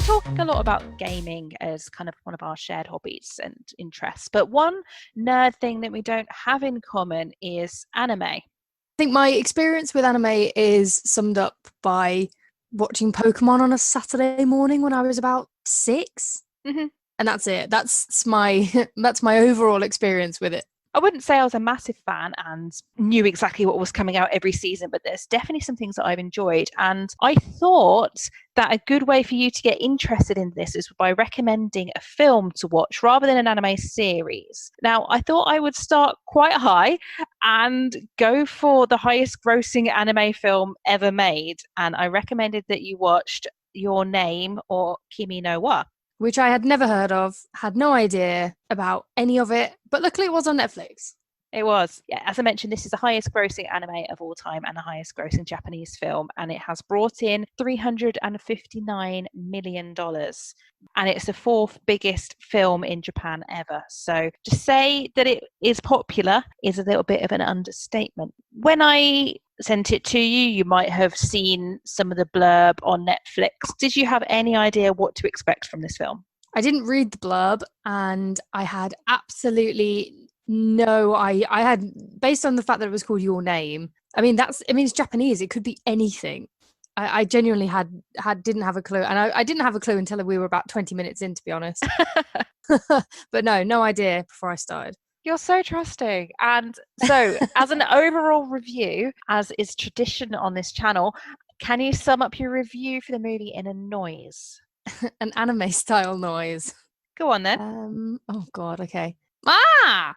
talk a lot about gaming as kind of one of our shared hobbies and interests, but one nerd thing that we don't have in common is anime. I think my experience with anime is summed up by watching Pokemon on a Saturday morning when I was about 6. Mm-hmm. And that's it. That's my overall experience with it. I wouldn't say I was a massive fan and knew exactly what was coming out every season, but there's definitely some things that I've enjoyed. And I thought that a good way for you to get interested in this is by recommending a film to watch rather than an anime series. Now, I thought I would start quite high and go for the highest grossing anime film ever made. And I recommended that you watched Your Name or Kimi no Wa. Which I had never heard of, had no idea about any of it, but luckily it was on Netflix. It was. Yeah, as I mentioned, this is the highest grossing anime of all time and the highest grossing Japanese film, and it has brought in $359 million. And it's the 4th biggest film in Japan ever. So to say that it is popular is a little bit of an understatement. When I sent it to you, you might have seen some of the blurb on Netflix. Did you have any idea what to expect from this film? I didn't read the blurb, and I had absolutely no. I had, based on the fact that it was called Your Name. It's Japanese. It could be anything. I genuinely didn't have a clue, and I didn't have a clue until we were about 20 minutes in, to be honest. But no idea before I started. You're so trusting. And so, as an overall review, as is tradition on this channel, can you sum up your review for the movie in a noise? An anime style noise. Go on then. Oh God. Okay. Ah.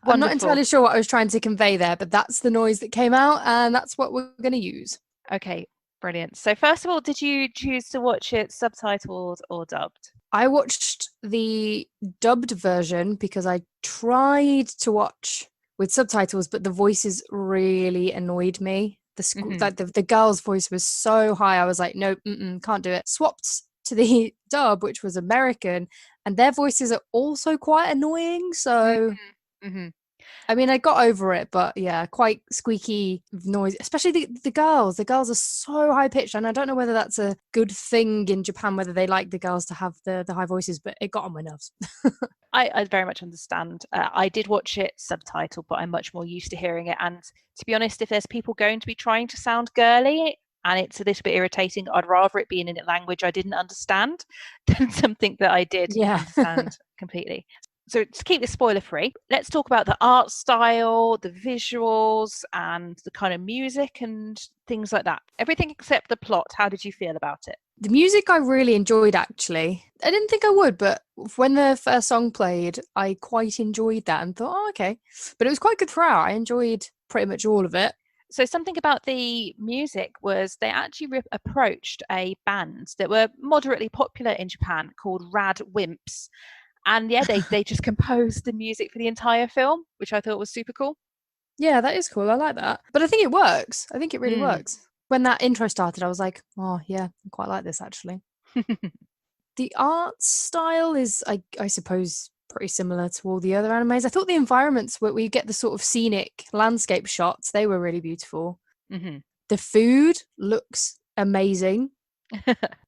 I'm not entirely sure what I was trying to convey there, but that's the noise that came out, and that's what we're going to use. Okay, brilliant. So first of all, did you choose to watch it subtitled or dubbed? I watched the dubbed version because I tried to watch with subtitles, but the voices really annoyed me. The girl's voice was so high. I was like, nope, can't do it. Swapped to the dub, which was American, and their voices are also quite annoying. So, I mean, I got over it, but yeah, quite squeaky noise, especially the girls. The girls are so high pitched, and I don't know whether that's a good thing in Japan, whether they like the girls to have the high voices, but it got on my nerves. I very much understand. I did watch it subtitled, but I'm much more used to hearing it. And to be honest, if there's people going to be trying to sound girly and it's a little bit irritating, I'd rather it be in a language I didn't understand than something that I did understand completely. So to keep this spoiler free, let's talk about the art style, the visuals, and the kind of music and things like that. Everything except the plot. How did you feel about it? The music I really enjoyed, actually. I didn't think I would, but when the first song played, I quite enjoyed that and thought, oh, okay. But it was quite good throughout. I enjoyed pretty much all of it. So something about the music was they actually approached a band that were moderately popular in Japan called Rad Wimps. And yeah, they just composed the music for the entire film, which I thought was super cool. Yeah, that is cool. I like that. But I think it works. I think it really works. When that intro started, I was like, oh, yeah, I quite like this, actually. The art style is, I suppose, pretty similar to all the other animes. I thought the environments where we get the sort of scenic landscape shots, they were really beautiful. The food looks amazing.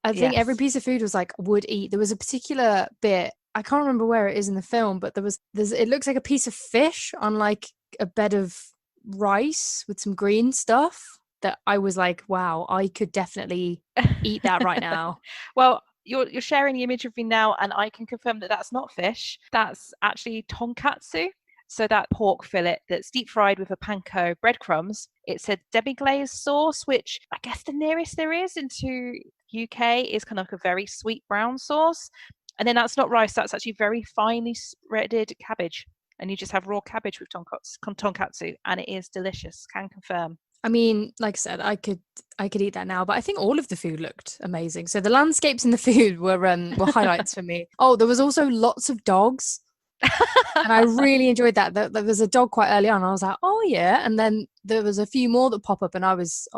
I think every piece of food was like, would eat. There was a particular bit, I can't remember where it is in the film, but it looks like a piece of fish on like a bed of rice with some green stuff that I was like, wow, I could definitely eat that right now. Well, you're sharing the image with me now, and I can confirm that that's not fish. That's actually tonkatsu. So that pork fillet that's deep fried with a panko breadcrumbs. It's a demi-glaze sauce, which I guess the nearest there is into UK is kind of like a very sweet brown sauce. And then that's not rice, that's actually very finely shredded cabbage. And you just have raw cabbage with tonkatsu, and it is delicious, can confirm. I mean, like I said, I could eat that now, but I think all of the food looked amazing. So the landscapes and the food were highlights for me. Oh, there was also lots of dogs. And I really enjoyed that. There was a dog quite early on. I was like, oh yeah. And then there was a few more that pop up, and I was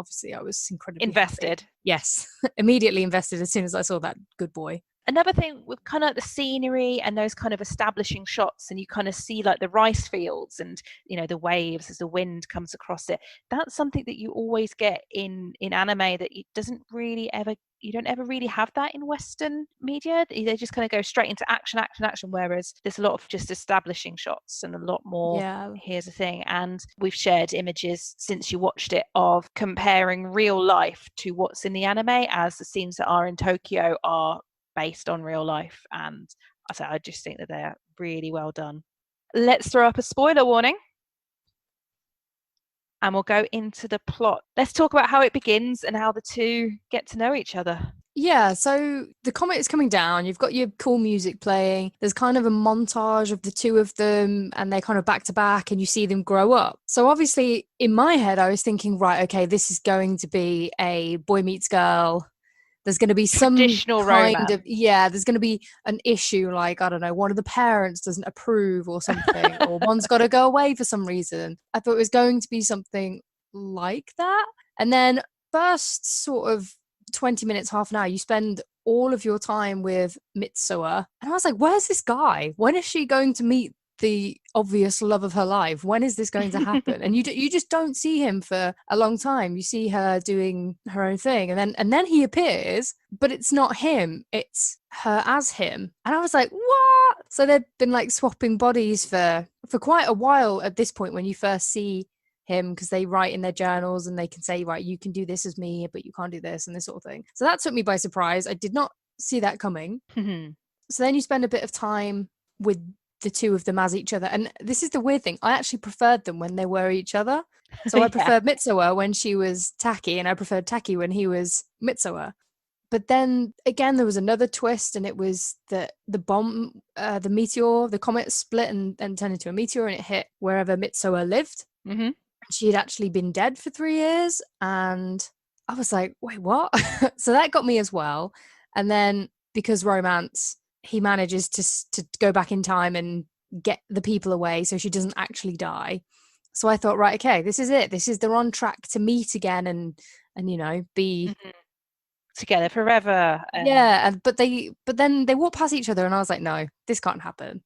incredibly invested. Happy. Yes, immediately invested as soon as I saw that good boy. another thing with kind of the scenery and those kind of establishing shots, and you kind of see like the rice fields and the waves as the wind comes across it. That's something that you always get in anime that you don't ever really have that in Western media. They just kind of go straight into action, action, action, whereas there's a lot of just establishing shots and a lot more. Yeah. Here's the thing, and we've shared images since you watched it of comparing real life to what's in the anime, as the scenes that are in Tokyo are based on real life, and I just think that they're really well done. Let's throw up a spoiler warning and we'll go into the plot. Let's talk about how it begins and how the two get to know each other. Yeah, so the comet is coming down. You've got your cool music playing. There's kind of a montage of the two of them, and they're kind of back to back, and you see them grow up. So obviously, in my head, I was thinking, right, okay, this is going to be a boy meets girl. There's going to be some traditional kind romance. of, there's going to be an issue, like, I don't know, one of the parents doesn't approve or something, or one's got to go away for some reason. I thought it was going to be something like that. And then first sort of 20 minutes, half an hour, you spend all of your time with Mitsuha. And I was like, where's this guy? When is she going to meet the obvious love of her life? When is this going to happen? And you just don't see him for a long time. You see her doing her own thing, and then he appears, but it's not him, it's her as him. And I was like, what? So they've been like swapping bodies for quite a while at this point when you first see him, because they write in their journals and they can say, right, you can do this as me, but you can't do this, and this sort of thing. So that took me by surprise. I did not see that coming. So then you spend a bit of time with the two of them as each other. And this is the weird thing. I actually preferred them when they were each other. So I preferred Mitsuha when she was Taki, and I preferred Taki when he was Mitsuha. But then again, there was another twist, and it was that the bomb, the meteor, the comet split and turned into a meteor, and it hit wherever Mitsuha lived. Mm-hmm. She had actually been dead for 3 years, and I was like, wait, what? So that got me as well. And then because romance, he manages to go back in time and get the people away so she doesn't actually die. So I thought, right, okay, this is it. They're on track to meet again and be together forever. But then they walk past each other, and I was like, no, this can't happen.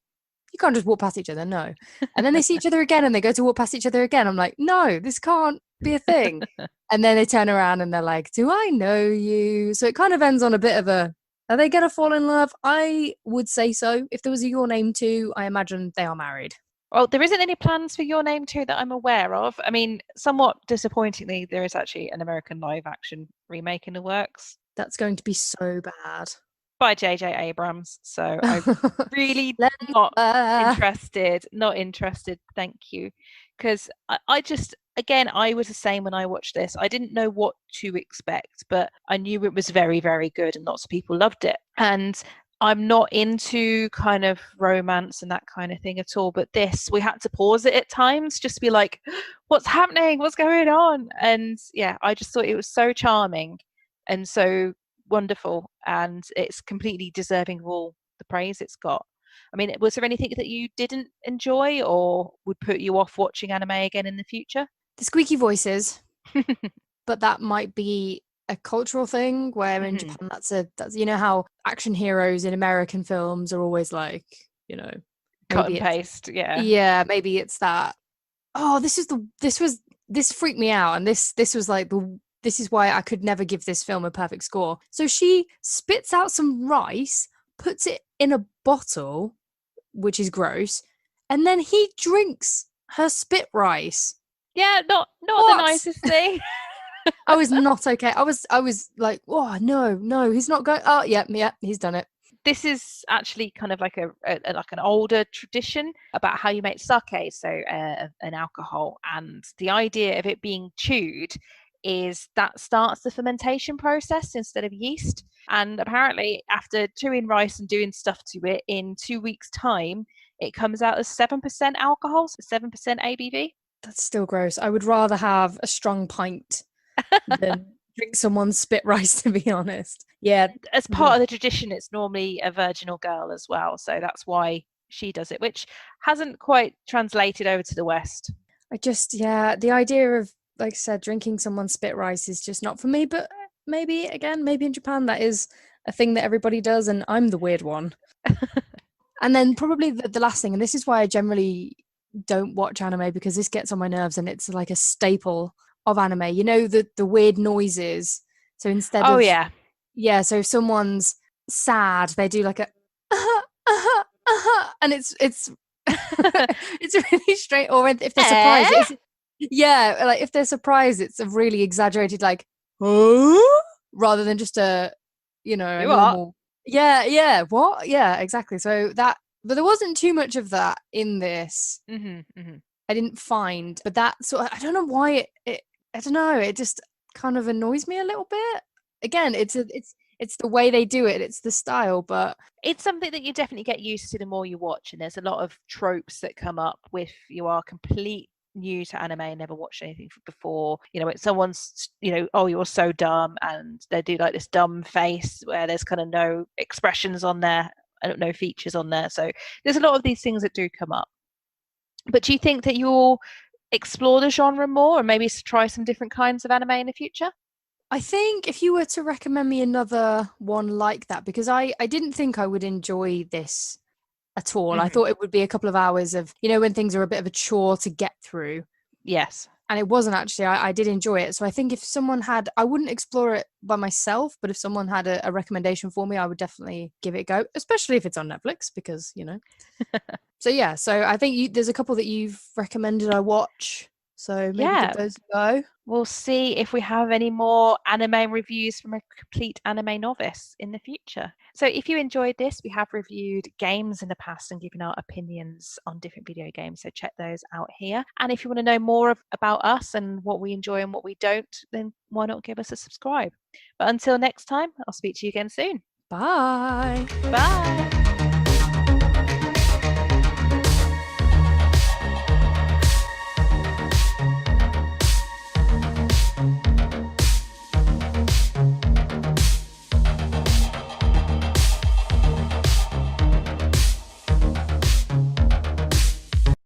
You can't just walk past each other, no. And then they see each other again, and they go to walk past each other again. I'm like, no, this can't be a thing. And then they turn around and they're like, do I know you? So it kind of ends on a bit of a, are they going to fall in love? I would say so. If there was a Your Name 2, I imagine they are married. Well, there isn't any plans for Your Name 2 that I'm aware of. I mean, somewhat disappointingly, there is actually an American live action remake in the works. That's going to be so bad. By J.J. Abrams. So I'm really not interested. Thank you. Because I just, again, I was the same when I watched this. I didn't know what to expect, but I knew it was very, very good and lots of people loved it. And I'm not into kind of romance and that kind of thing at all. But this, we had to pause it at times just to be like, what's happening? What's going on? And yeah, I just thought it was so charming and so wonderful, and it's completely deserving of all the praise it's got. I mean, was there anything that you didn't enjoy or would put you off watching anime again in the future? The squeaky voices. But that might be a cultural thing where in Japan that's how action heroes in American films are always like, cut and paste. Yeah, maybe it's that. Oh, this freaked me out, and this was like this is why I could never give this film a perfect score. So she spits out some rice, puts it in a bottle, which is gross, and then he drinks her spit rice. Yeah, not the nicest thing. I was not okay. I was like, oh no, he's not going. Oh yeah, he's done it. This is actually kind of like like an older tradition about how you make sake, so an alcohol, and the idea of it being chewed is that starts the fermentation process instead of yeast. And apparently after chewing rice and doing stuff to it, in 2 weeks time it comes out as 7% alcohol, so 7% ABV. That's still gross. I would rather have a strong pint than drink someone's spit rice, to be honest. Yeah, as part of the tradition, it's normally a virginal girl as well, so that's why she does it, which hasn't quite translated over to the West. The idea of, like I said, drinking someone's spit rice is just not for me. But maybe in Japan that is a thing that everybody does, and I'm the weird one. And then probably the last thing, and this is why I generally don't watch anime, because this gets on my nerves and it's like a staple of anime. You know, the weird noises. So instead Oh of, yeah. yeah, so if someone's sad, they do like a and it's it's really strange. Or if they're surprised, it's, yeah, like if they're surprised, it's a really exaggerated like rather than just a, you know, a You are. normal. Yeah, what? Yeah, exactly. So that, but there wasn't too much of that in this. I didn't find, but that sort of, I don't know why it I don't know, it just kind of annoys me a little bit. Again, it's the way they do it, it's the style, but It's something that you definitely get used to the more you watch, and there's a lot of tropes that come up with you are complete new to anime and never watched anything before. You know, when someone's, you know, oh, you're so dumb, and they do like this dumb face where there's kind of no expressions on there, no features on there. So there's a lot of these things that do come up. But do you think that you'll explore the genre more and maybe try some different kinds of anime in the future? I think if you were to recommend me another one like that, because I didn't think I would enjoy this at all. I thought it would be a couple of hours of, you know, when things are a bit of a chore to get through. Yes. And it wasn't actually. I did enjoy it. So I think if someone had, I wouldn't explore it by myself, but if someone had a recommendation for me, I would definitely give it a go, especially if it's on Netflix, because, you know. So yeah, so I think there's a couple that you've recommended I watch. So maybe give those a go. We'll see if we have any more anime reviews from a complete anime novice in the future. So if you enjoyed this, we have reviewed games in the past and given our opinions on different video games. So check those out here. And if you want to know more about us and what we enjoy and what we don't, then why not give us a subscribe? But until next time, I'll speak to you again soon. Bye. Bye.